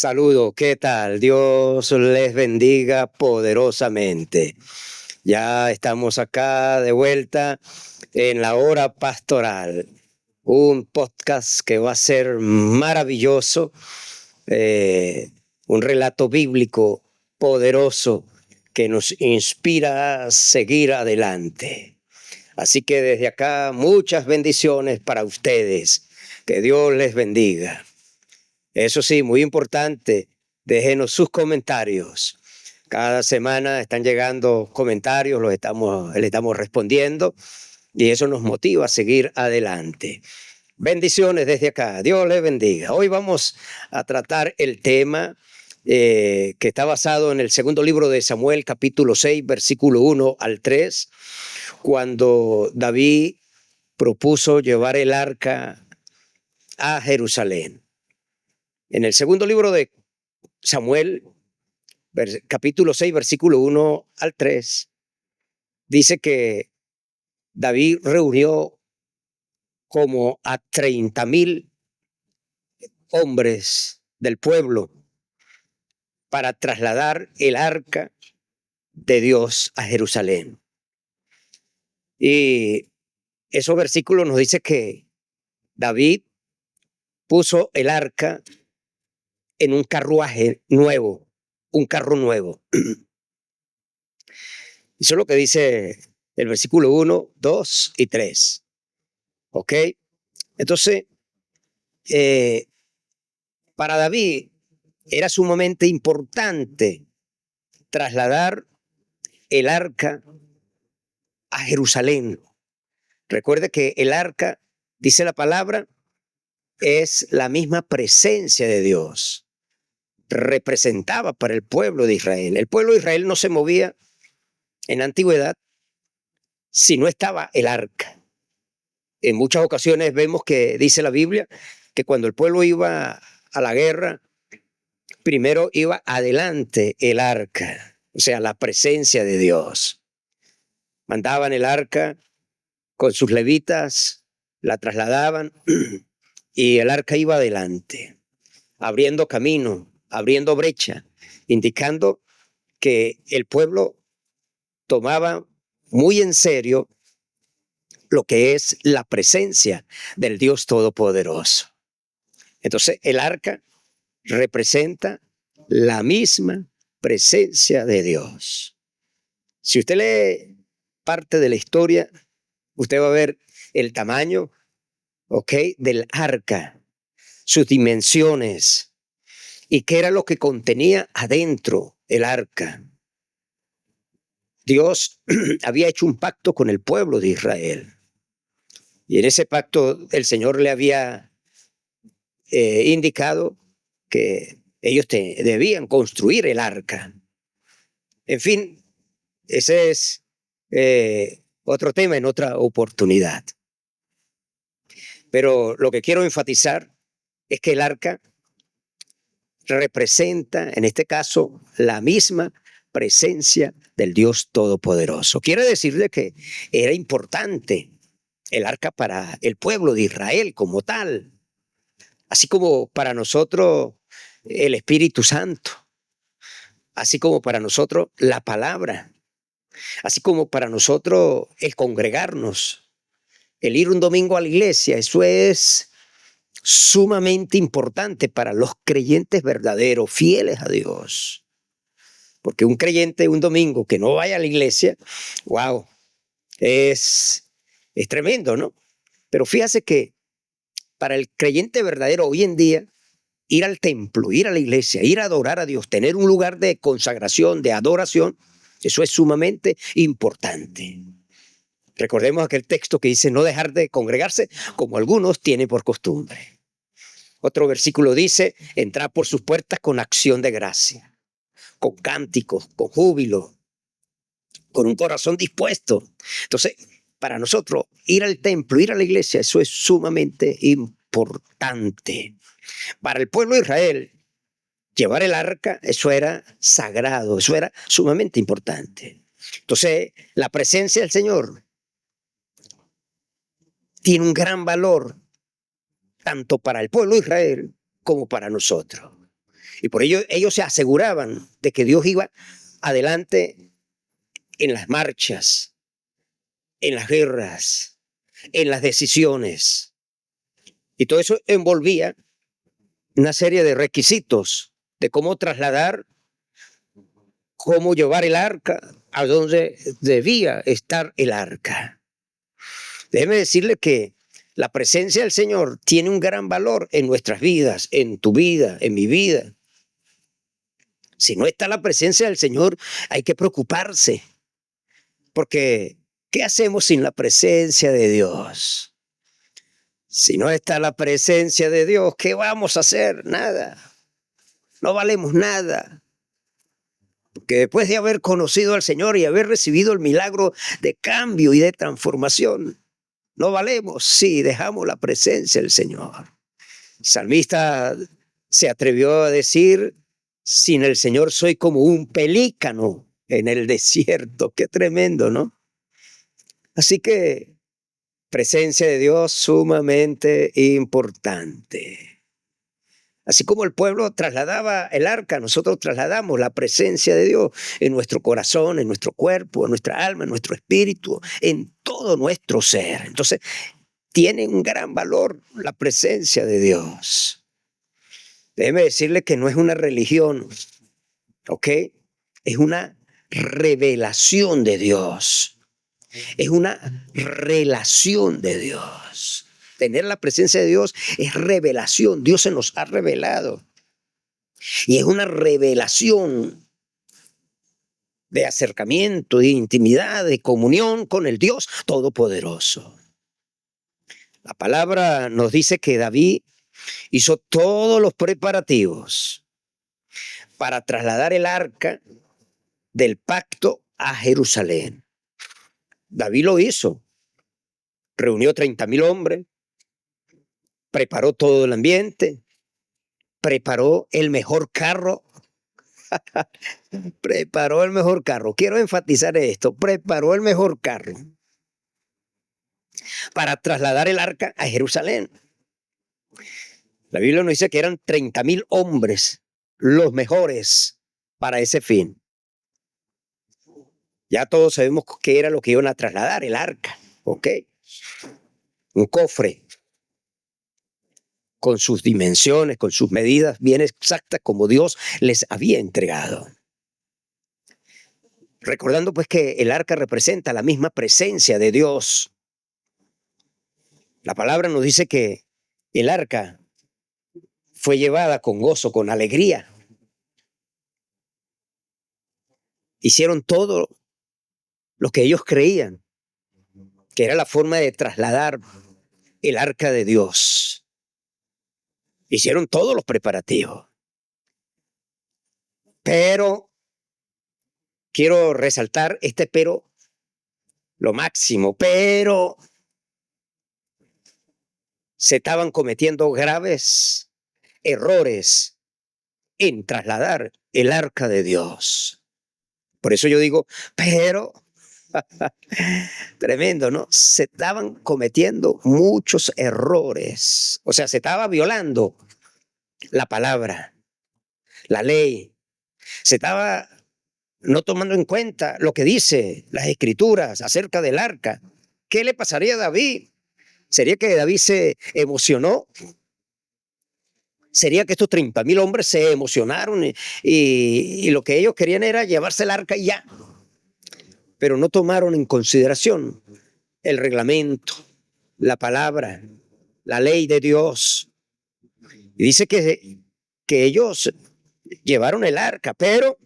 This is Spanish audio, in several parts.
Saludo, ¿qué tal? Dios les bendiga poderosamente. Ya estamos acá de vuelta en la hora pastoral, un podcast que va a ser maravilloso, un relato bíblico poderoso que nos inspira a seguir adelante. Así que desde acá muchas bendiciones para ustedes. Que Dios les bendiga. Eso sí, muy importante, déjenos sus comentarios. Cada semana están llegando comentarios, le estamos respondiendo y eso nos motiva a seguir adelante. Bendiciones desde acá, Dios les bendiga. Hoy vamos a tratar el tema que está basado en el segundo libro de Samuel, capítulo 6, versículo 1 al 3, cuando David propuso llevar el arca a Jerusalén. En el segundo libro de Samuel, capítulo 6, versículo 1 al 3, dice que David reunió como a 30,000 hombres del pueblo para trasladar el arca de Dios a Jerusalén. Y esos versículos nos dice que David puso el arca en un carruaje nuevo, un carro nuevo. Eso es lo que dice el versículo 1, 2 y 3. ¿Ok? Entonces, para David era sumamente importante trasladar el arca a Jerusalén. Recuerde que el arca, dice la palabra, es la misma presencia de Dios. Representaba para el pueblo de Israel. El pueblo de Israel no se movía en la antigüedad si no estaba el arca. En muchas ocasiones vemos que dice la Biblia que cuando el pueblo iba a la guerra, primero iba adelante el arca, o sea, la presencia de Dios. Mandaban el arca con sus levitas, la trasladaban y el arca iba adelante, abriendo camino, abriendo brecha, indicando que el pueblo tomaba muy en serio lo que es la presencia del Dios Todopoderoso. Entonces, el arca representa la misma presencia de Dios. Si usted lee parte de la historia, usted va a ver el tamaño, ¿ok?, del arca, sus dimensiones y qué era lo que contenía adentro el arca. Dios había hecho un pacto con el pueblo de Israel y en ese pacto el Señor le había indicado que ellos debían construir el arca. En fin, ese es otro tema en otra oportunidad. Pero lo que quiero enfatizar es que el arca representa, en este caso, la misma presencia del Dios Todopoderoso. Quiere decirle que era importante el arca para el pueblo de Israel como tal, así como para nosotros el Espíritu Santo, así como para nosotros la palabra, así como para nosotros el congregarnos, el ir un domingo a la iglesia. Eso es sumamente importante para los creyentes verdaderos, fieles a Dios. Porque un creyente un domingo que no vaya a la iglesia, wow, es tremendo, ¿no? Pero fíjese que para el creyente verdadero hoy en día, ir al templo, ir a la iglesia, ir a adorar a Dios, tener un lugar de consagración, de adoración, eso es sumamente importante. Recordemos aquel texto que dice no dejar de congregarse como algunos tienen por costumbre. Otro versículo dice, entrar por sus puertas con acción de gracia, con cánticos, con júbilo, con un corazón dispuesto. Entonces, para nosotros, ir al templo, ir a la iglesia, eso es sumamente importante. Para el pueblo de Israel, llevar el arca, eso era sagrado, eso era sumamente importante. Entonces, la presencia del Señor tiene un gran valor, tanto para el pueblo de Israel como para nosotros. Y por ello ellos se aseguraban de que Dios iba adelante en las marchas, en las guerras, en las decisiones. Y todo eso envolvía una serie de requisitos de cómo trasladar, cómo llevar el arca a donde debía estar el arca. Déjeme decirle que la presencia del Señor tiene un gran valor en nuestras vidas, en tu vida, en mi vida. Si no está la presencia del Señor, hay que preocuparse, porque ¿qué hacemos sin la presencia de Dios? Si no está la presencia de Dios, ¿qué vamos a hacer? Nada. No valemos nada. Porque después de haber conocido al Señor y haber recibido el milagro de cambio y de transformación, no valemos si dejamos la presencia del Señor. El salmista se atrevió a decir: sin el Señor soy como un pelícano en el desierto. Qué tremendo, ¿no? Así que presencia de Dios sumamente importante. Así como el pueblo trasladaba el arca, nosotros trasladamos la presencia de Dios en nuestro corazón, en nuestro cuerpo, en nuestra alma, en nuestro espíritu, en todo nuestro ser. Entonces, tiene un gran valor la presencia de Dios. Déjeme decirle que no es una religión, ¿ok? Es una revelación de Dios. Es una relación de Dios. Tener la presencia de Dios es revelación. Dios se nos ha revelado. Y es una revelación de acercamiento, de intimidad, de comunión con el Dios Todopoderoso. La palabra nos dice que David hizo todos los preparativos para trasladar el arca del pacto a Jerusalén. David lo hizo. Reunió 30,000 hombres, preparó todo el ambiente, preparó el mejor carro. Preparó el mejor carro. Quiero enfatizar esto. Preparó el mejor carro para trasladar el arca a Jerusalén. La Biblia nos dice que eran 30,000 hombres, los mejores para ese fin. Ya todos sabemos qué era lo que iban a trasladar, el arca, ¿ok? Un cofre con sus dimensiones, con sus medidas bien exactas como Dios les había entregado. Recordando pues que el arca representa la misma presencia de Dios. La palabra nos dice que el arca fue llevada con gozo, con alegría. Hicieron todo lo que ellos creían que era la forma de trasladar el arca de Dios. Hicieron todos los preparativos. Pero quiero resaltar este pero, lo máximo, pero se estaban cometiendo graves errores en trasladar el arca de Dios. Por eso yo digo, pero, tremendo, ¿no? Se estaban cometiendo muchos errores. O sea, se estaba violando la palabra, la ley. Se estaba no tomando en cuenta lo que dice las escrituras acerca del arca. ¿Qué le pasaría a David? ¿Sería que David se emocionó? ¿Sería que estos 30,000 hombres se emocionaron y lo que ellos querían era llevarse el arca y ya? Pero no tomaron en consideración el reglamento, la palabra, la ley de Dios. Y dice que ellos llevaron el arca, pero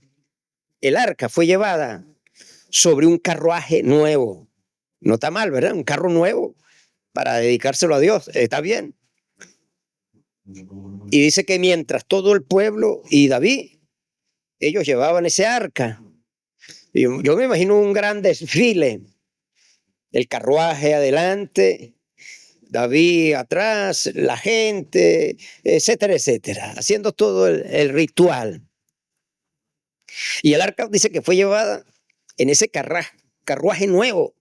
el arca fue llevada sobre un carruaje nuevo. No está mal, ¿verdad? Un carro nuevo para dedicárselo a Dios. Está bien. Y dice que mientras todo el pueblo y David, ellos llevaban ese arca. Y yo me imagino un gran desfile. El carruaje adelante, David atrás, la gente, etcétera, etcétera. Haciendo todo el ritual. Y el arca dice que fue llevada en ese carruaje nuevo.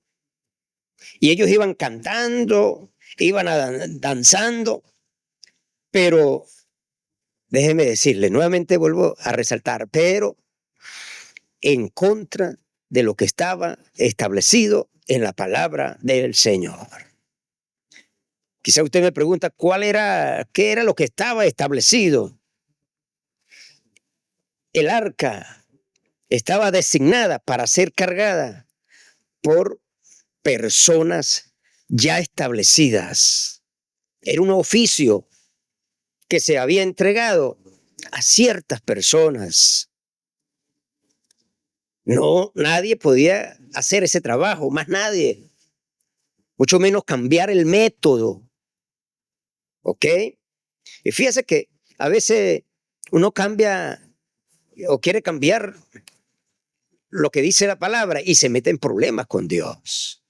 Y ellos iban cantando, iban danzando, pero déjeme decirle, nuevamente vuelvo a resaltar, pero en contra de lo que estaba establecido en la palabra del Señor. Quizá usted me pregunta qué era lo que estaba establecido. El arca estaba designada para ser cargada por personas ya establecidas. Era un oficio que se había entregado a ciertas personas. No, nadie podía hacer ese trabajo, más nadie. Mucho menos cambiar el método. ¿Ok? Y fíjese que a veces uno cambia o quiere cambiar lo que dice la palabra y se mete en problemas con Dios.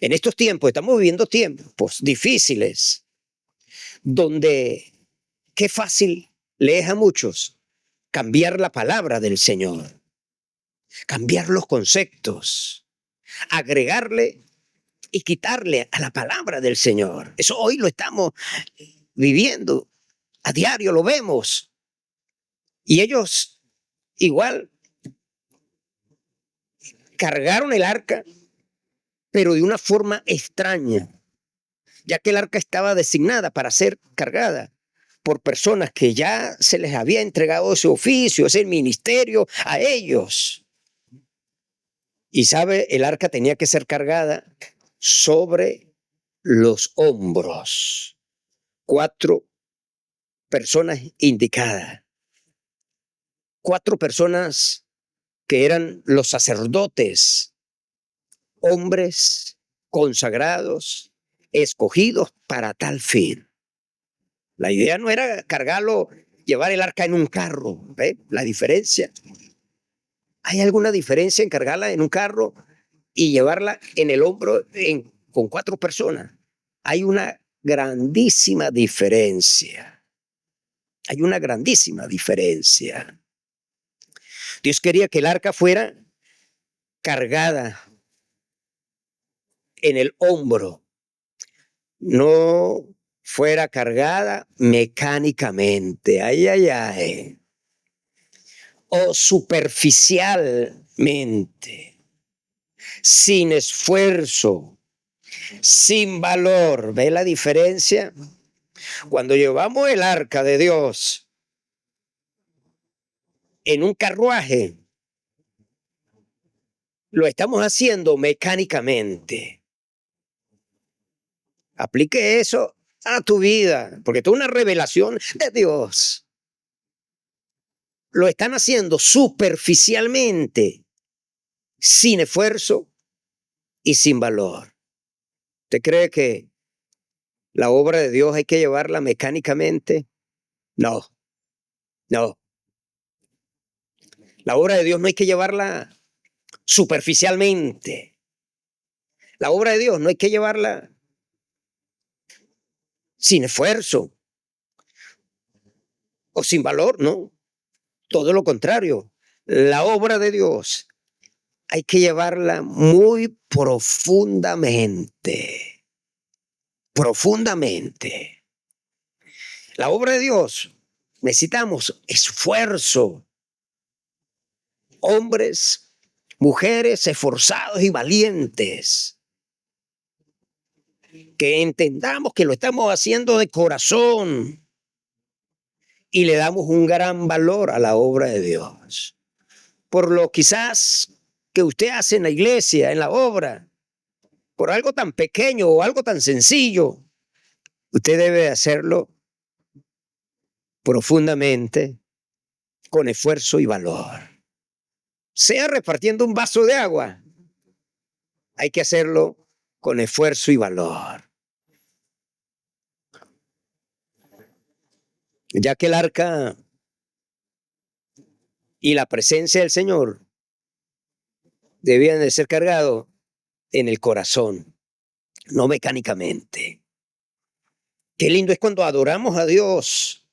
En estos tiempos, estamos viviendo tiempos difíciles, donde qué fácil le es a muchos cambiar la palabra del Señor, cambiar los conceptos, agregarle y quitarle a la palabra del Señor. Eso hoy lo estamos viviendo, a diario lo vemos. Y ellos igual cargaron el arca, pero de una forma extraña, ya que el arca estaba designada para ser cargada por personas que ya se les había entregado ese oficio, ese ministerio a ellos. Y sabe, el arca tenía que ser cargada sobre los hombros. 4 personas indicadas. 4 personas que eran los sacerdotes, hombres consagrados, escogidos para tal fin. La idea no era cargarlo, llevar el arca en un carro. ¿Ve la diferencia? ¿Hay alguna diferencia en cargarla en un carro y llevarla en el hombro con 4 personas? Hay una grandísima diferencia. Hay una grandísima diferencia. Dios quería que el arca fuera cargada en el hombro, no fuera cargada mecánicamente, o superficialmente, sin esfuerzo, sin valor. ¿Ve la diferencia? Cuando llevamos el arca de Dios en un carruaje, lo estamos haciendo mecánicamente. Aplique eso a tu vida, porque esto es una revelación de Dios. Lo están haciendo superficialmente, sin esfuerzo y sin valor. ¿Usted cree que la obra de Dios hay que llevarla mecánicamente? No, no. La obra de Dios no hay que llevarla superficialmente. La obra de Dios no hay que llevarla sin esfuerzo o sin valor, no. Todo lo contrario. La obra de Dios hay que llevarla muy profundamente. Profundamente. La obra de Dios necesitamos esfuerzo. Hombres, mujeres esforzados y valientes. Que entendamos que lo estamos haciendo de corazón y le damos un gran valor a la obra de Dios. Por lo quizás que usted hace en la iglesia, en la obra, por algo tan pequeño o algo tan sencillo, usted debe hacerlo profundamente, con esfuerzo y valor. Sea repartiendo un vaso de agua, hay que hacerlo con esfuerzo y valor. Ya que el arca y la presencia del Señor debían de ser cargados en el corazón, no mecánicamente. Qué lindo es cuando adoramos a Dios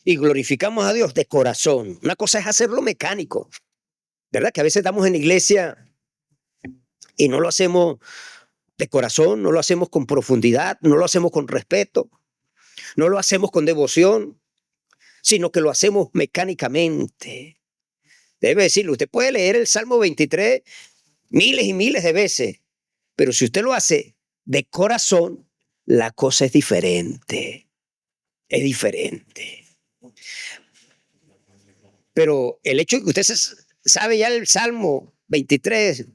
y glorificamos a Dios de corazón. Una cosa es hacerlo mecánico, ¿verdad? Que a veces estamos en la iglesia y no lo hacemos de corazón, no lo hacemos con profundidad, no lo hacemos con respeto, no lo hacemos con devoción. sino que lo hacemos mecánicamente. Debe decirlo, usted puede leer el Salmo 23 miles y miles de veces, pero si usted lo hace de corazón, la cosa es diferente. Es diferente. Pero el hecho de que usted sabe ya el Salmo 23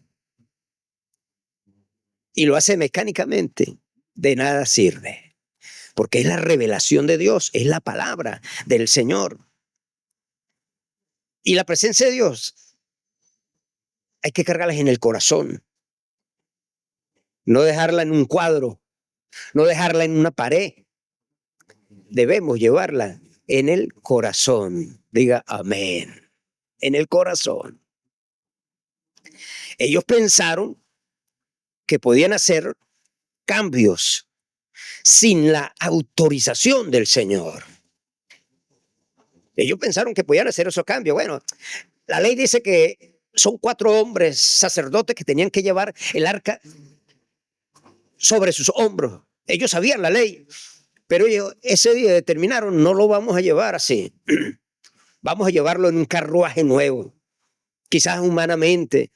y lo hace mecánicamente, de nada sirve. Porque es la revelación de Dios, es la palabra del Señor. Y la presencia de Dios hay que cargarlas en el corazón. No dejarla en un cuadro, no dejarla en una pared. Debemos llevarla en el corazón. Diga amén. En el corazón. Ellos pensaron que podían hacer cambios sin la autorización del Señor. Ellos pensaron que podían hacer esos cambios. Bueno, la ley dice que son 4 hombres sacerdotes que tenían que llevar el arca sobre sus hombros. Ellos sabían la ley, pero ellos ese día determinaron, no lo vamos a llevar así. Vamos a llevarlo en un carruaje nuevo. Quizás humanamente,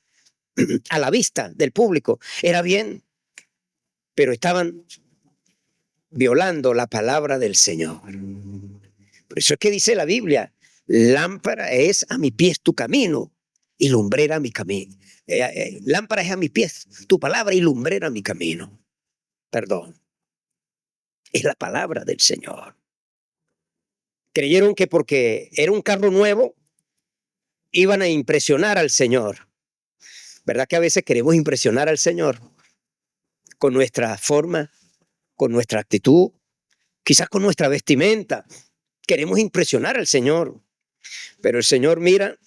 a la vista del público, era bien, pero estaban violando la palabra del Señor. Por eso es que dice la Biblia, lámpara es a mis pies tu camino y lumbrera a mi camino. Lámpara es a mis pies tu palabra y lumbrera a mi camino. Perdón. Es la palabra del Señor. Creyeron que porque era un carro nuevo, iban a impresionar al Señor. ¿Verdad que a veces queremos impresionar al Señor? Con nuestra forma, con nuestra actitud, quizás con nuestra vestimenta. Queremos impresionar al Señor. Pero el Señor mira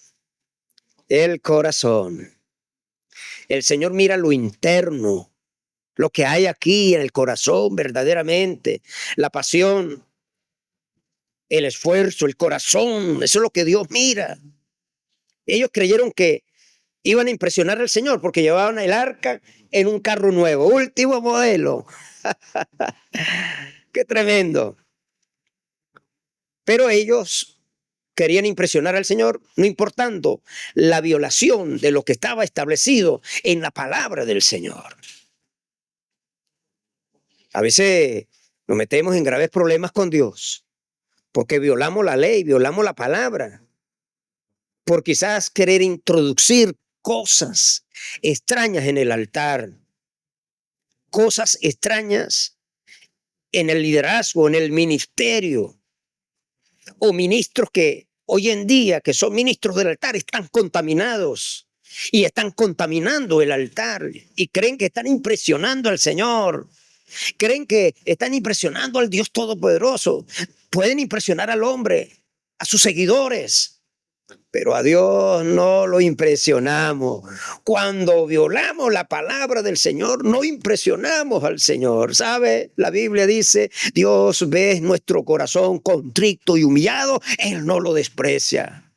el corazón. El Señor mira lo interno, lo que hay aquí en el corazón verdaderamente, la pasión, el esfuerzo, el corazón. Eso es lo que Dios mira. Ellos creyeron que iban a impresionar al Señor porque llevaban el arca en un carro nuevo, último modelo. ¡Qué tremendo! Pero ellos querían impresionar al Señor, no importando la violación de lo que estaba establecido en la palabra del Señor. A veces nos metemos en graves problemas con Dios porque violamos la ley, violamos la palabra, por quizás querer introducir cosas extrañas en el altar, cosas extrañas en el liderazgo, en el ministerio, o ministros que hoy en día, que son ministros del altar, están contaminados y están contaminando el altar y creen que están impresionando al Señor, creen que están impresionando al Dios Todopoderoso, pueden impresionar al hombre, a sus seguidores, pero a Dios no lo impresionamos. Cuando violamos la palabra del Señor, no impresionamos al Señor. ¿Sabe? La Biblia dice, Dios ve nuestro corazón contrito y humillado, Él no lo desprecia.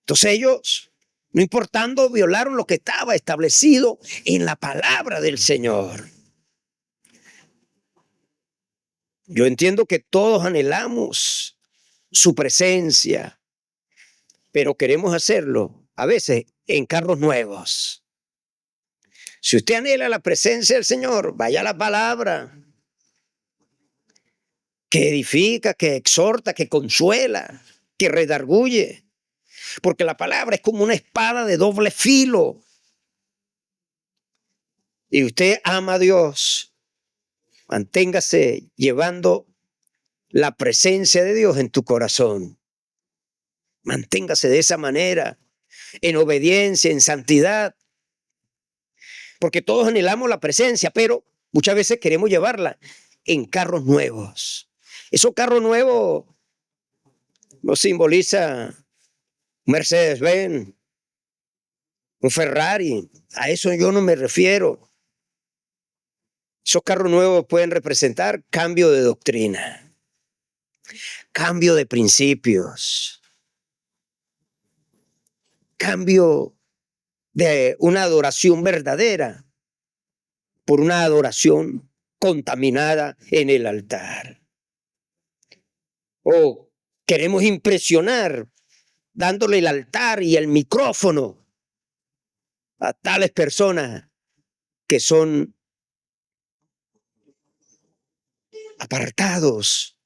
Entonces ellos, no importando, violaron lo que estaba establecido en la palabra del Señor. Yo entiendo que todos anhelamos su presencia, pero queremos hacerlo a veces en carros nuevos. Si usted anhela la presencia del Señor, vaya a la palabra que edifica, que exhorta, que consuela, que redarguye, porque la palabra es como una espada de doble filo. Y usted ama a Dios, manténgase llevando la presencia de Dios en tu corazón. Manténgase de esa manera, en obediencia, en santidad. Porque todos anhelamos la presencia, pero muchas veces queremos llevarla en carros nuevos. Esos carros nuevos no simboliza un Mercedes-Benz, un Ferrari. A eso yo no me refiero. Esos carros nuevos pueden representar cambio de doctrina, cambio de principios, cambio de una adoración verdadera por una adoración contaminada en el altar. O Queremos impresionar dándole el altar y el micrófono a tales personas que son apartados,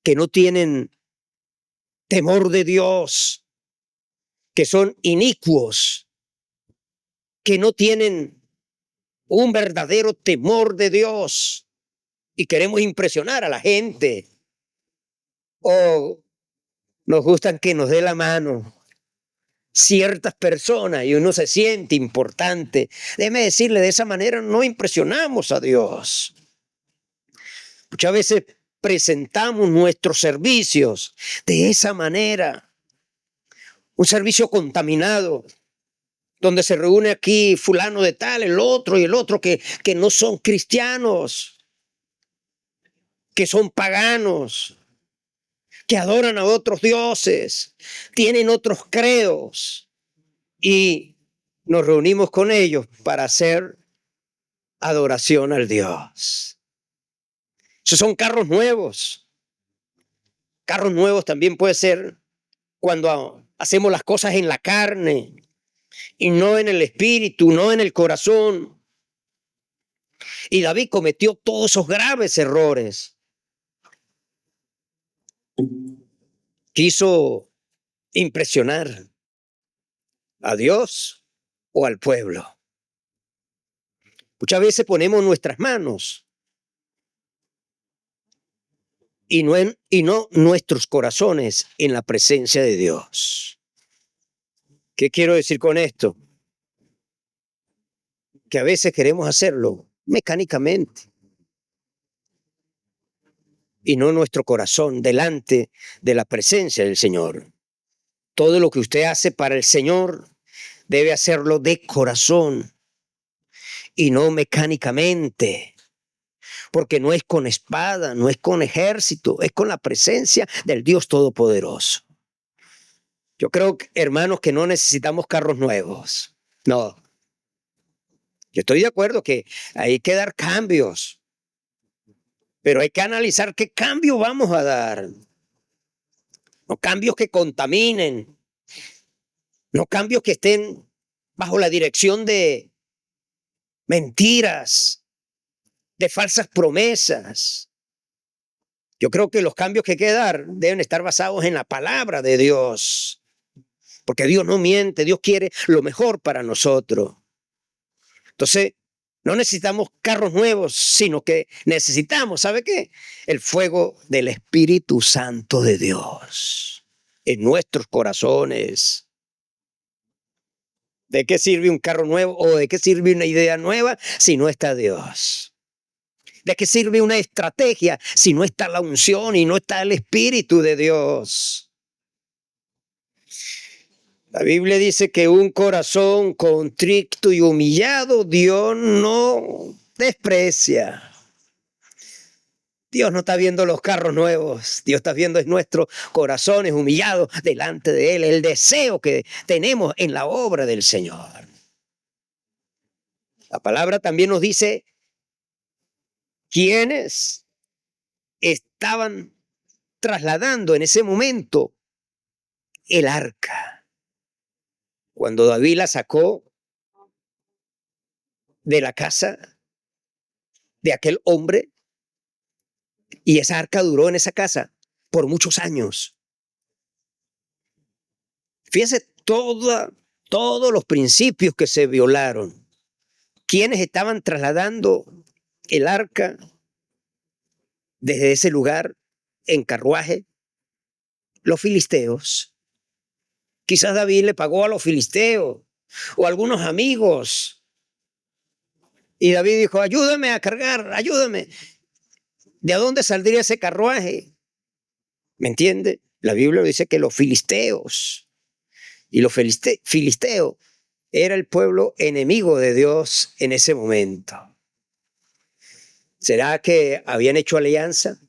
que no tienen temor de Dios, que son inicuos, que no tienen un verdadero temor de Dios, y queremos impresionar a la gente. O nos gustan que nos dé la mano ciertas personas y uno se siente importante. Déjeme decirle, de esa manera no impresionamos a Dios. Muchas veces presentamos nuestros servicios de esa manera. Un servicio contaminado, donde se reúne aquí fulano de tal, el otro y el otro que no son cristianos, que son paganos, que adoran a otros dioses, tienen otros credos, y nos reunimos con ellos para hacer adoración al Dios. Esos son carros nuevos. Carros nuevos también puede ser cuando hacemos las cosas en la carne y no en el espíritu, no en el corazón. Y David cometió todos esos graves errores. Quiso impresionar a Dios o al pueblo. Muchas veces ponemos nuestras manos y no nuestros corazones en la presencia de Dios. ¿Qué quiero decir con esto? Que a veces queremos hacerlo mecánicamente y no nuestro corazón delante de la presencia del Señor. Todo lo que usted hace para el Señor debe hacerlo de corazón y no mecánicamente, porque no es con espada, no es con ejército, es con la presencia del Dios Todopoderoso. Yo creo, hermanos, que no necesitamos carros nuevos. No. Yo estoy de acuerdo que hay que dar cambios, pero hay que analizar qué cambio vamos a dar. No cambios que contaminen, no cambios que estén bajo la dirección de mentiras, de falsas promesas. Yo creo que los cambios que hay que dar deben estar basados en la palabra de Dios, porque Dios no miente, Dios quiere lo mejor para nosotros. Entonces, no necesitamos carros nuevos, sino que necesitamos, ¿sabe qué? El fuego del Espíritu Santo de Dios en nuestros corazones. ¿De qué sirve un carro nuevo o de qué sirve una idea nueva si no está Dios? ¿De qué sirve una estrategia si no está la unción y no está el Espíritu de Dios? La Biblia dice que un corazón contrito y humillado Dios no desprecia. Dios no está viendo los carros nuevos, Dios está viendo nuestros corazones humillados delante de Él, el deseo que tenemos en la obra del Señor. La palabra también nos dice quiénes estaban trasladando en ese momento el arca. Cuando David la sacó de la casa de aquel hombre, y esa arca duró en esa casa por muchos años. Fíjense todos los principios que se violaron. ¿Quiénes estaban trasladando el arca desde ese lugar en carruaje? Los filisteos. Quizás David le pagó a los filisteos o a algunos amigos. Y David dijo, ayúdame a cargar, ayúdame. ¿De dónde saldría ese carruaje? ¿Me entiende? La Biblia dice que los filisteos, y los filisteos era el pueblo enemigo de Dios en ese momento. ¿Será que habían hecho alianza?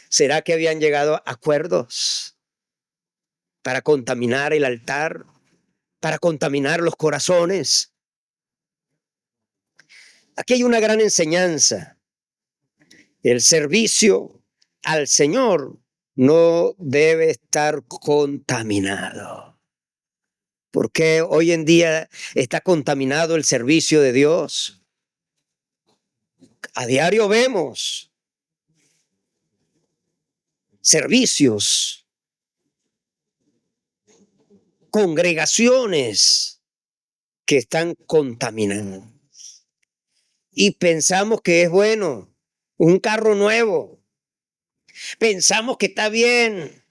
¿Será que habían llegado a acuerdos para contaminar el altar, para contaminar los corazones? Aquí hay una gran enseñanza. El servicio al Señor no debe estar contaminado. ¿Por qué hoy en día está contaminado el servicio de Dios? A diario vemos servicios, congregaciones que están contaminadas. Y pensamos que es bueno un carro nuevo. Pensamos que está bien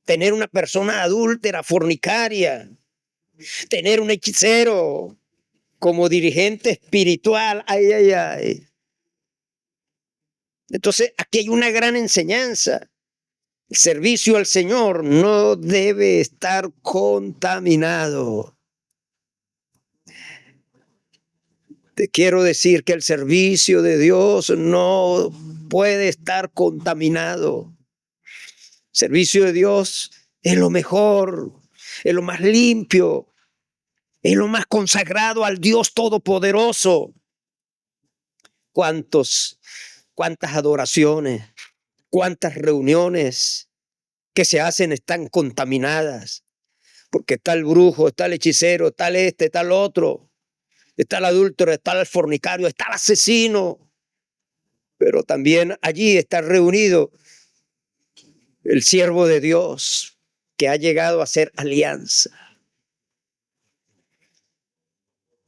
tener una persona adúltera, fornicaria, tener un hechicero como dirigente espiritual. Ay, ay, ay. Entonces, aquí hay una gran enseñanza. El servicio al Señor no debe estar contaminado. Te quiero decir que el servicio de Dios no puede estar contaminado. El servicio de Dios es lo mejor, es lo más limpio, es lo más consagrado al Dios Todopoderoso. Cuántas adoraciones, cuántas reuniones que se hacen están contaminadas, porque está el brujo, está el hechicero, está el está el otro, está el adúltero, está el fornicario, está el asesino, pero también allí está reunido el siervo de Dios que ha llegado a ser alianza.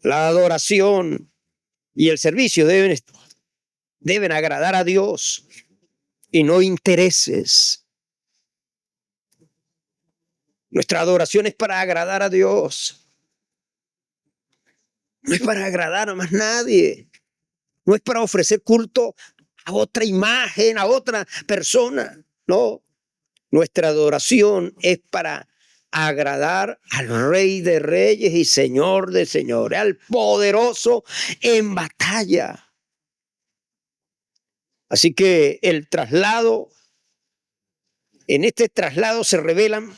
La adoración y el servicio deben agradar a Dios y no intereses. Nuestra adoración es para agradar a Dios. No es para agradar a más nadie. No es para ofrecer culto a otra imagen, a otra persona. No. Nuestra adoración es para agradar al Rey de Reyes y Señor de Señores, al poderoso en batalla. Así que el traslado, en este traslado se revelan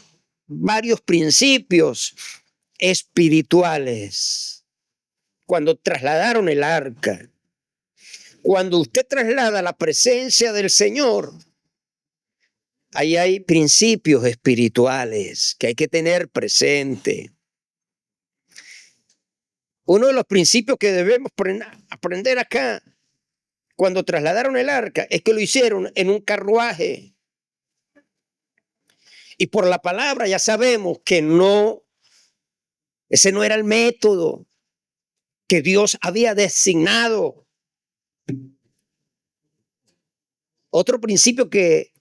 varios principios espirituales. Cuando trasladaron el arca, cuando usted traslada la presencia del Señor, ahí hay principios espirituales que hay que tener presente. Uno de los principios que debemos aprender acá, cuando trasladaron el arca, es que lo hicieron en un carruaje. Y por la palabra ya sabemos que ese no era el método que Dios había designado. Otro principio que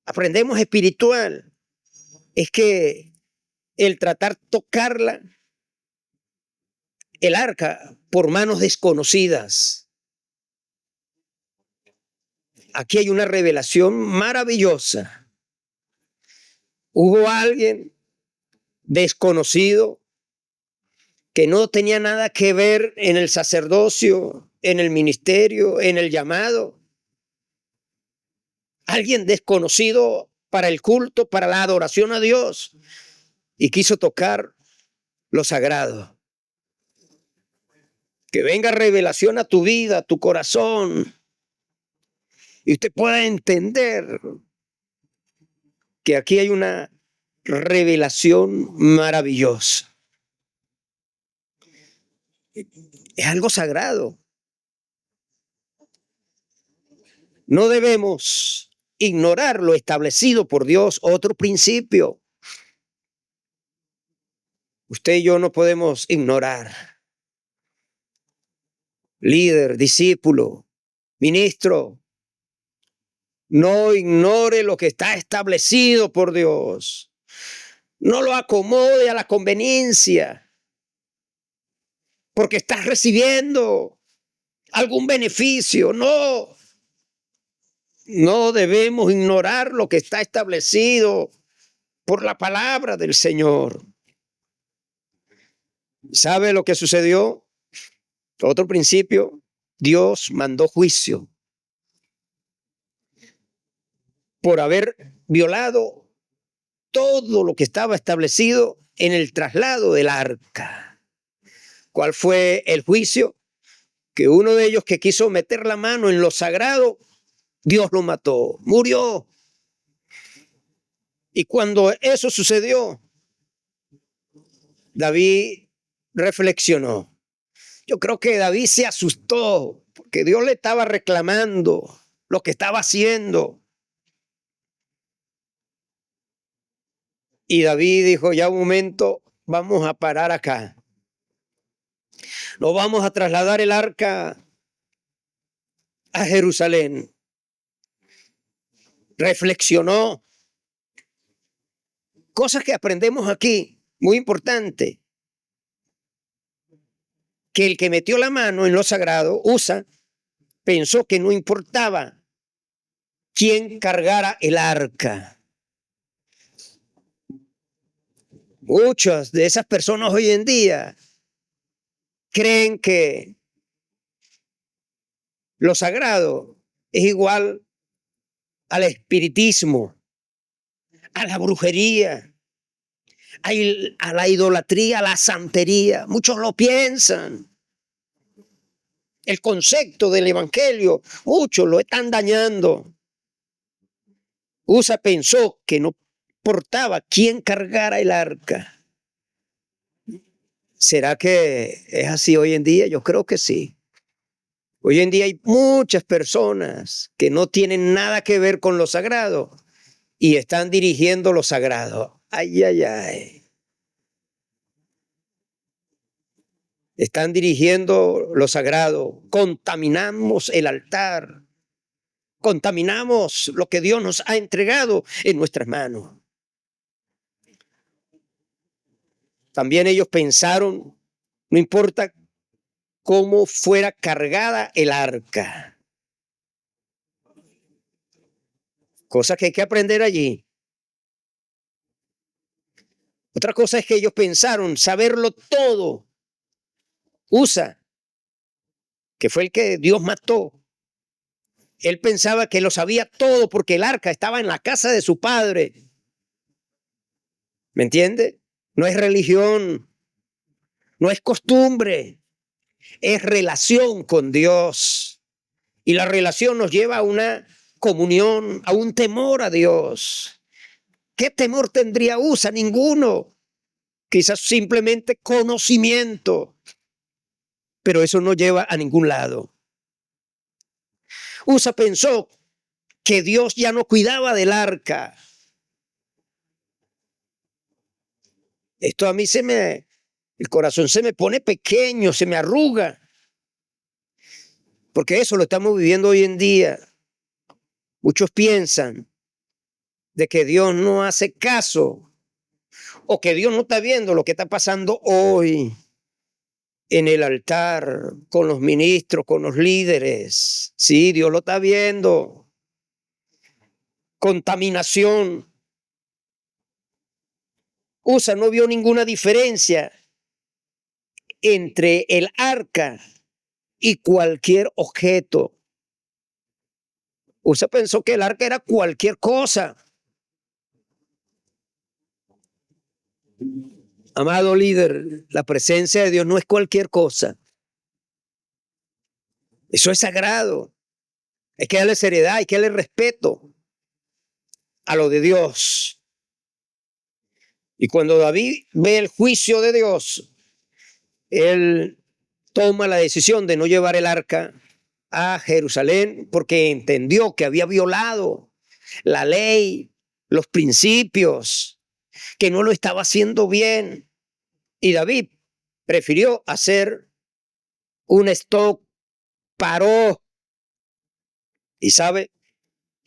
aprendemos espiritual es que el tratar tocarla, el arca, por manos desconocidas. Aquí hay una revelación maravillosa. Hubo alguien desconocido que no tenía nada que ver en el sacerdocio, en el ministerio, en el llamado. Alguien desconocido para el culto, para la adoración a Dios, y quiso tocar lo sagrado. Que venga revelación a tu vida, a tu corazón, y usted pueda entender que aquí hay una revelación maravillosa. Es algo sagrado. No debemos ignorar lo establecido por Dios. Otro principio. Usted y yo no podemos ignorar. Líder, discípulo, ministro, no ignore lo que está establecido por Dios. No lo acomode a la conveniencia, porque estás recibiendo algún beneficio. No debemos ignorar lo que está establecido por la palabra del Señor. ¿Sabe lo que sucedió? Otro principio, Dios mandó juicio por haber violado todo lo que estaba establecido en el traslado del arca. ¿Cuál fue el juicio? Que uno de ellos que quiso meter la mano en lo sagrado Dios lo mató, murió. Y cuando eso sucedió, David reflexionó. Yo creo que David se asustó porque Dios le estaba reclamando lo que estaba haciendo. Y David dijo, ya un momento, vamos a parar acá. No vamos a trasladar el arca a Jerusalén. Reflexionó. Cosas que aprendemos aquí, muy importante. Que el que metió la mano en lo sagrado, Usa, pensó que no importaba quién cargara el arca. Muchas de esas personas hoy en día creen que lo sagrado es igual al espiritismo, a la brujería, a la idolatría, a la santería. Muchos lo piensan. El concepto del evangelio, muchos lo están dañando. Usa pensó que no importaba quién cargara el arca. ¿Será que es así hoy en día? Yo creo que sí. Hoy en día hay muchas personas que no tienen nada que ver con lo sagrado y están dirigiendo lo sagrado. Ay, ay, ay. Están dirigiendo lo sagrado. Contaminamos el altar. Contaminamos lo que Dios nos ha entregado en nuestras manos. También ellos pensaron, no importa cómo fuera cargada el arca. Cosa que hay que aprender allí. Otra cosa es que ellos pensaron saberlo todo. Usa, que fue el que Dios mató. Él pensaba que lo sabía todo porque el arca estaba en la casa de su padre. ¿Me entiende? No es religión, no es costumbre, es relación con Dios. Y la relación nos lleva a una comunión, a un temor a Dios. ¿Qué temor tendría Usa? Ninguno. Quizás simplemente conocimiento, pero eso no lleva a ningún lado. Usa pensó que Dios ya no cuidaba del arca. Esto a mí el corazón se me pone pequeño, se me arruga, porque eso lo estamos viviendo hoy en día. Muchos piensan de que Dios no hace caso o que Dios no está viendo lo que está pasando hoy en el altar, con los ministros, con los líderes. Sí, Dios lo está viendo. Contaminación. Usa no vio ninguna diferencia entre el arca y cualquier objeto. Usa pensó que el arca era cualquier cosa. Amado líder, la presencia de Dios no es cualquier cosa. Eso es sagrado. Hay que darle seriedad, hay que darle respeto a lo de Dios. Y cuando David ve el juicio de Dios, él toma la decisión de no llevar el arca a Jerusalén porque entendió que había violado la ley, los principios, que no lo estaba haciendo bien. Y David prefirió hacer un stop, paró. Y sabe,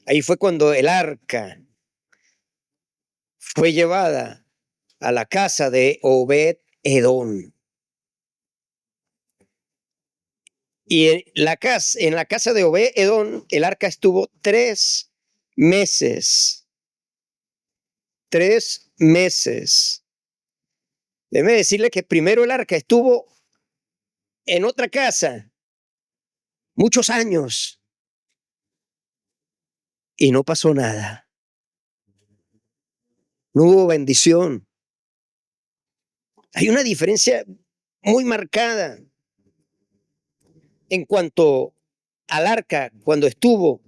ahí fue cuando el arca fue llevada a la casa de Obed-Edom. Y en la casa de Obed-Edom, el arca estuvo 3 meses. 3 meses. Déjeme decirle que primero el arca estuvo en otra casa muchos años y no pasó nada. No hubo bendición. Hay una diferencia muy marcada en cuanto al arca cuando estuvo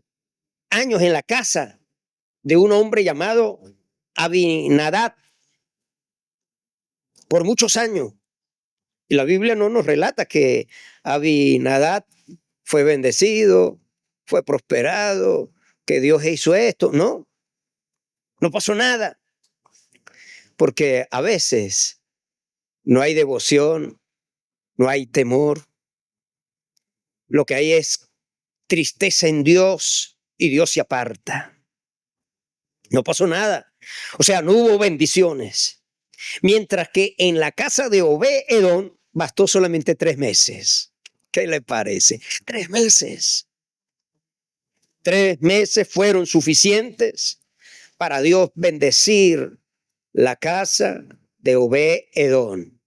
años en la casa de un hombre llamado Abinadab, por muchos años. Y la Biblia no nos relata que Abinadab fue bendecido, fue prosperado, que Dios hizo esto. No, no pasó nada. Porque a veces no hay devoción, no hay temor. Lo que hay es tristeza en Dios y Dios se aparta. No pasó nada. O sea, no hubo bendiciones. Mientras que en la casa de Obed-Edom bastó solamente 3 meses. ¿Qué le parece? 3 meses. 3 meses fueron suficientes para Dios bendecir la casa de Obed-Edom,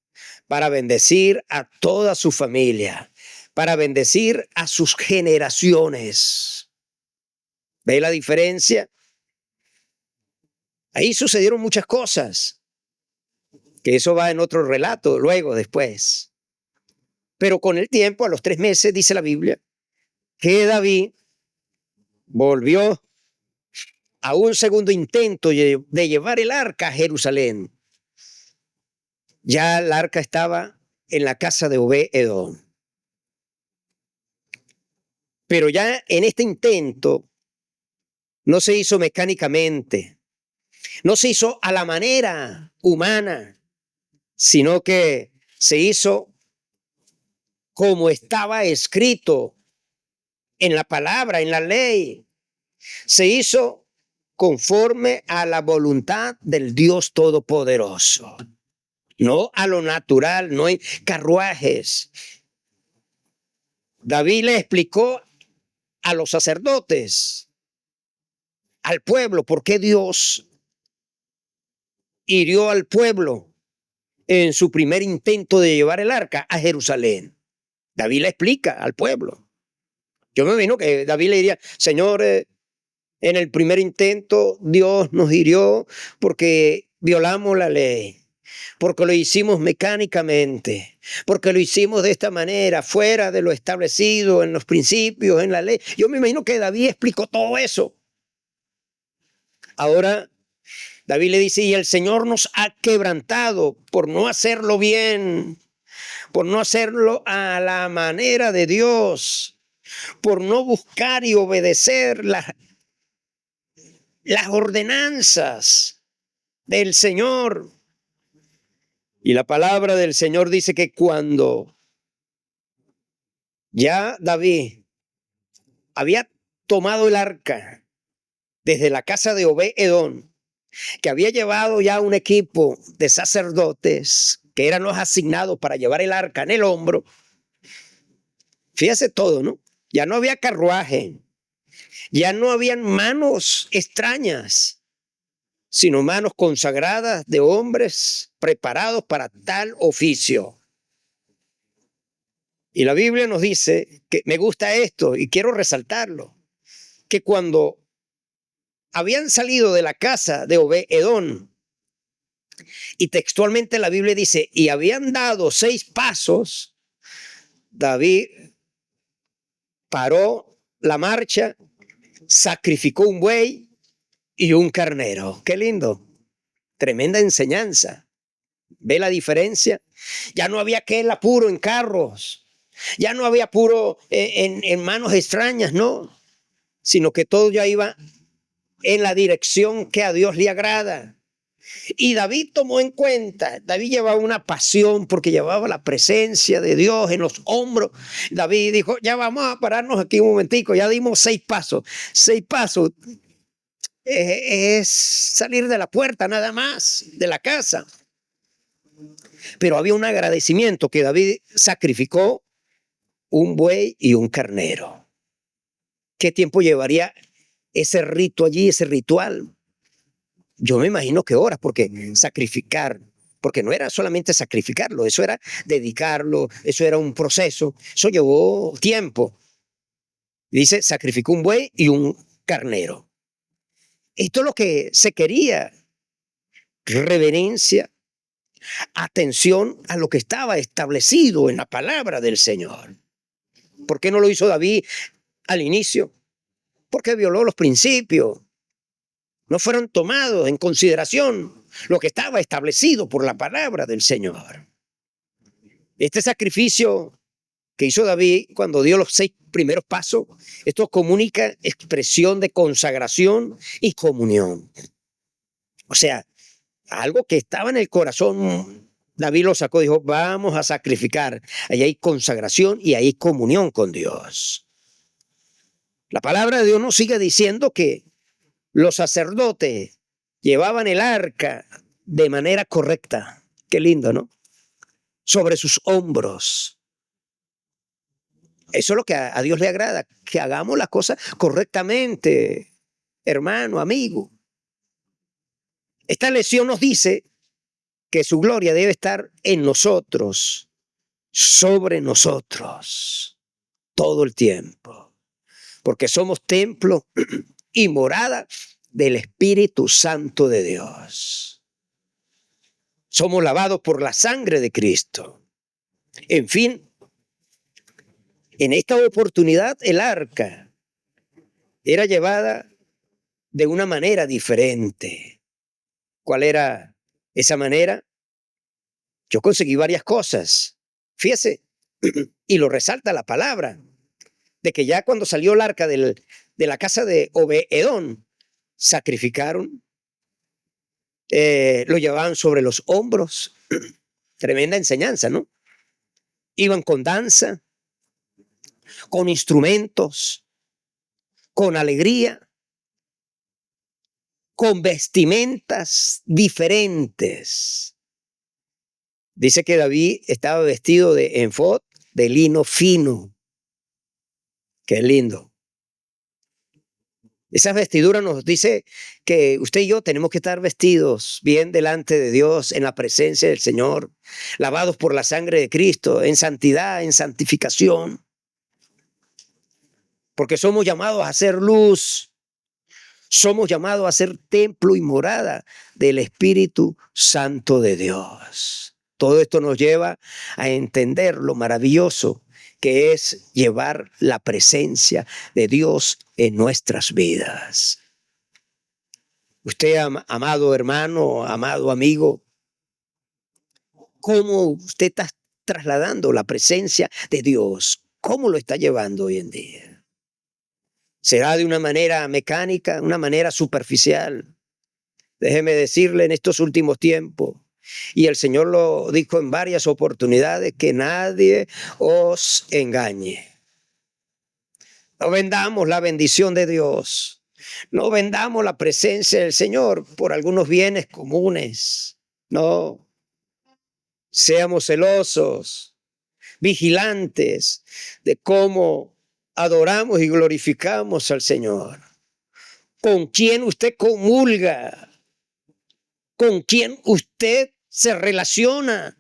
para bendecir a toda su familia, para bendecir a sus generaciones. ¿Ve la diferencia? Ahí sucedieron muchas cosas, que eso va en otro relato luego, después. Pero con el tiempo, a los 3 meses, dice la Biblia, que David volvió a un segundo intento de llevar el arca a Jerusalén. Ya el arca estaba en la casa de Obed-Edom. Pero ya en este intento no se hizo mecánicamente, no se hizo a la manera humana, sino que se hizo como estaba escrito en la palabra, en la ley. Se hizo conforme a la voluntad del Dios Todopoderoso, no a lo natural, no hay carruajes. David le explicó a los sacerdotes, al pueblo, por qué Dios hirió al pueblo en su primer intento de llevar el arca a Jerusalén. David le explica al pueblo. Yo me imagino que David le diría, Señor, en el primer intento Dios nos hirió porque violamos la ley, porque lo hicimos mecánicamente, porque lo hicimos de esta manera, fuera de lo establecido en los principios, en la ley. Yo me imagino que David explicó todo eso. Ahora David le dice, y el Señor nos ha quebrantado por no hacerlo bien, por no hacerlo a la manera de Dios, por no buscar y obedecer las ordenanzas del Señor. Y la palabra del Señor dice que cuando ya David había tomado el arca desde la casa de Obed-Edom, que había llevado ya un equipo de sacerdotes que eran los asignados para llevar el arca en el hombro. Fíjese todo, ¿no? Ya no había carruaje, ya no habían manos extrañas, sino manos consagradas de hombres preparados para tal oficio. Y la Biblia nos dice, que me gusta esto y quiero resaltarlo, que cuando habían salido de la casa de Obed-Edom, y textualmente la Biblia dice, y habían dado 6 pasos, David paró la marcha, sacrificó un buey y un carnero. Qué lindo, tremenda enseñanza. ¿Ve la diferencia? Ya no había aquel apuro en carros, ya no había apuro en manos extrañas, no, sino que todo ya iba en la dirección que a Dios le agrada. Y David tomó en cuenta, David llevaba una pasión porque llevaba la presencia de Dios en los hombros. David dijo, ya vamos a pararnos aquí un momentico, ya dimos 6 pasos. 6 pasos es salir de la puerta nada más, de la casa. Pero había un agradecimiento que David sacrificó un buey y un carnero. ¿Qué tiempo llevaría ese rito allí, ese ritual? Yo me imagino que horas, porque sacrificar, porque no era solamente sacrificarlo, eso era dedicarlo, eso era un proceso, eso llevó tiempo. Dice, sacrificó un buey y un carnero. Esto es lo que se quería, reverencia, atención a lo que estaba establecido en la palabra del Señor. ¿Por qué no lo hizo David al inicio? porque violó los principios. No fueron tomados en consideración lo que estaba establecido por la palabra del Señor. Este sacrificio que hizo David cuando dio los 6 primeros pasos, esto comunica expresión de consagración y comunión. O sea, algo que estaba en el corazón, David lo sacó, dijo, vamos a sacrificar. Ahí hay consagración y ahí hay comunión con Dios. La palabra de Dios nos sigue diciendo que los sacerdotes llevaban el arca de manera correcta. Qué lindo, ¿no? Sobre sus hombros. Eso es lo que a Dios le agrada, que hagamos las cosas correctamente, hermano, amigo. Esta lección nos dice que su gloria debe estar en nosotros, sobre nosotros, todo el tiempo, porque somos templo y morada del Espíritu Santo de Dios. Somos lavados por la sangre de Cristo. En fin, en esta oportunidad el arca era llevada de una manera diferente. ¿Cuál era esa manera? Yo conseguí varias cosas. Fíjese, y lo resalta la palabra, de que ya cuando salió el arca de la casa de Obed-Edom, sacrificaron, lo llevaban sobre los hombros. Tremenda enseñanza, ¿no? Iban con danza, con instrumentos, con alegría, con vestimentas diferentes. Dice que David estaba vestido de efod, de lino fino. Qué lindo. Esas vestiduras nos dice que usted y yo tenemos que estar vestidos bien delante de Dios, en la presencia del Señor, lavados por la sangre de Cristo, en santidad, en santificación. Porque somos llamados a ser luz, somos llamados a ser templo y morada del Espíritu Santo de Dios. Todo esto nos lleva a entender lo maravilloso que es llevar la presencia de Dios en nuestras vidas. Usted, amado hermano, amado amigo, ¿cómo usted está trasladando la presencia de Dios? ¿Cómo lo está llevando hoy en día? ¿Será de una manera mecánica, una manera superficial? Déjeme decirle, en estos últimos tiempos, y el Señor lo dijo en varias oportunidades, que nadie os engañe. No vendamos la bendición de Dios. No vendamos la presencia del Señor por algunos bienes comunes. No. Seamos celosos, vigilantes de cómo adoramos y glorificamos al Señor. ¿Con quién usted comulga? ¿Con quién usted se relaciona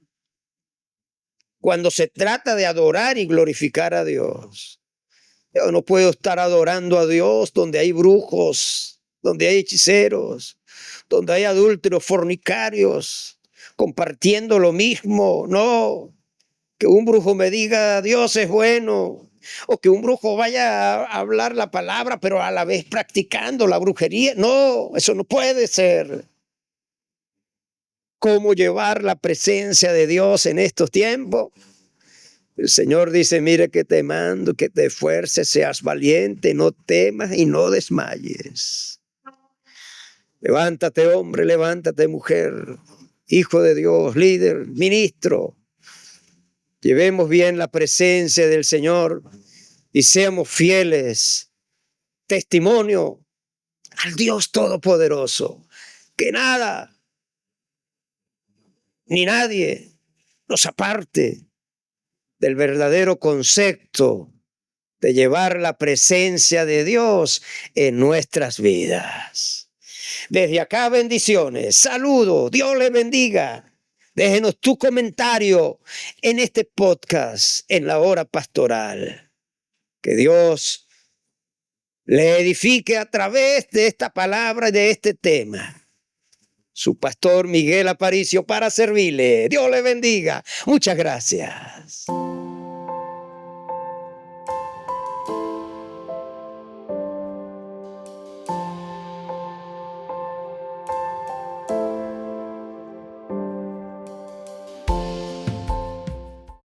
cuando se trata de adorar y glorificar a Dios? Yo no puedo estar adorando a Dios donde hay brujos, donde hay hechiceros, donde hay adúlteros, fornicarios, compartiendo lo mismo. No, que un brujo me diga Dios es bueno, o que un brujo vaya a hablar la palabra, pero a la vez practicando la brujería. No, eso no puede ser. ¿Cómo llevar la presencia de Dios en estos tiempos? El Señor dice, mire que te mando, que te esfuerces, seas valiente, no temas y no desmayes. Levántate, hombre, levántate, mujer, hijo de Dios, líder, ministro. Llevemos bien la presencia del Señor y seamos fieles, testimonio al Dios Todopoderoso, que nada ni nadie nos aparte del verdadero concepto de llevar la presencia de Dios en nuestras vidas. Desde acá, bendiciones, saludos, Dios les bendiga. Déjenos tu comentario en este podcast, en la hora pastoral. Que Dios le edifique a través de esta palabra y de este tema. Su pastor Miguel Aparicio para servirle. Dios le bendiga. Muchas gracias.